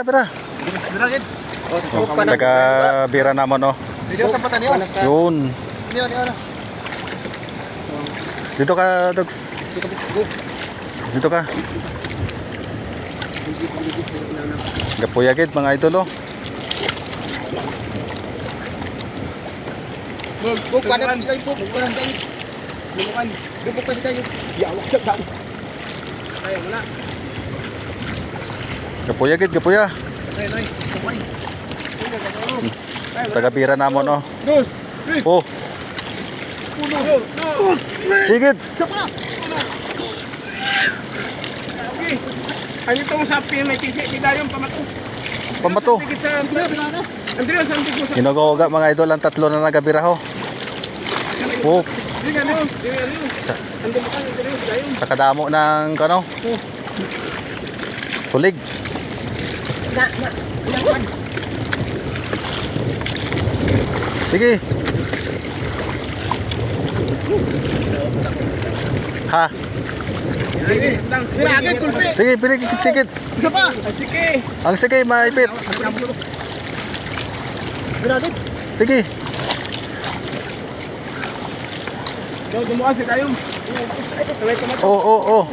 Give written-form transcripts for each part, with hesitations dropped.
Bira. Bira gid. Taga bira naman oh. Dito sa patan niyo. Yun. Niyo. Dito ka, Dogs. Dito ka. Gapuyagid mga idol oh. Buk kanan sila po. Buk kanan tayo. Lumukan. Buk pa tayo. Yawak sa daan. Kaya wala. Gapuyagid, gapuya. Nay. Kumay. Taga bira naman oh. Dos. Oh, Uno. sigid. Sapa. Okay. Ano itong sapi may tisi kita yung pamato. Pamato. Tigit sa Andres, ang tigit sa. Hinugoga mga idol ang tatlo na nagabira ho. Oh, Di ano. Ando mo kan dayon. sa kadamo ng kano? Sulig. Sige. Ha? Agad kulpe. Sige, pikit. Isa pa. Sige. Ang sige, maipit. Grabe. Sige. Daw dumuan si Dayong. Sabay pamato. Oh.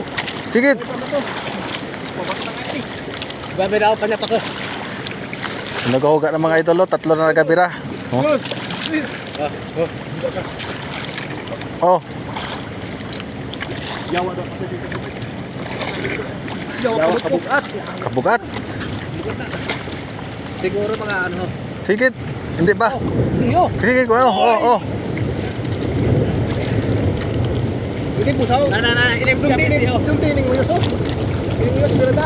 Sige. Babe daw pa niya pa ko. Nagahuga ng mga idol, tatlo na nagabira. Oh. Oh. Yawa daw sa sisi. Yawa kabugat. Kabugat. Siguro mga ano. Sige. Hindi ba? Iyo. Sige ko. Oh. Ini pusaw. Na. Ini sumtining mo yoso. Ini mo yoso berada.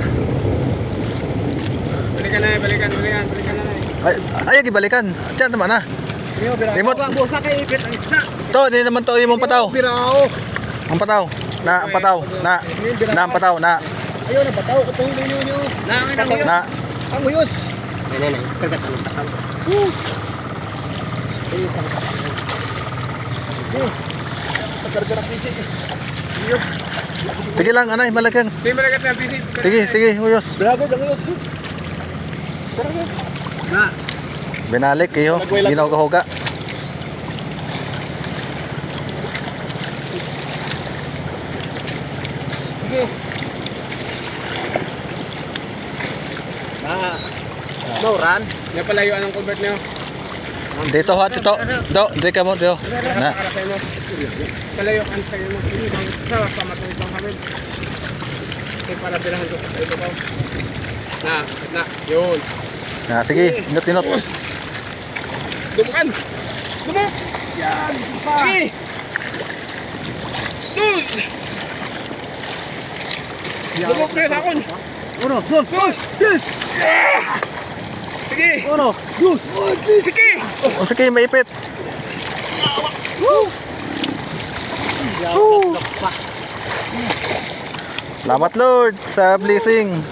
Balikan na. Ay, gibalikan. Diyan naman na. Iyo berada. Remote. Busa kay ipit ang isda. To, hindi naman to yung pataw. Birao. Ang pataw. Na ang pataw. Ang pataw. Ayo na bataw ko tong niyo. Na. Ang uyos. Nay. Kagat ang takaw. Kargar ang pisit. Sige lang, anay, malagang. Di malagat na pisit. Sige, uyos. Brago ang uyos. Na. Binalik kayo. Ginaw kahuga. Sige. Mauran. Nga palayo anong convert niyo? Dito ha, dito. Dito ka mo, dito. Na. Palayo ang tayo mo. Sa pamatong pang kami. Para bilahan ko sa ito ko. Na. Yun. Na, sige, inot. Dumukan. Dumuk. Yan. Sige. Dun. Dumuk na sa akon. Uno. Yes. Sige. Uno. Sige. O sige, maipit. Salamat Lord sa blessing.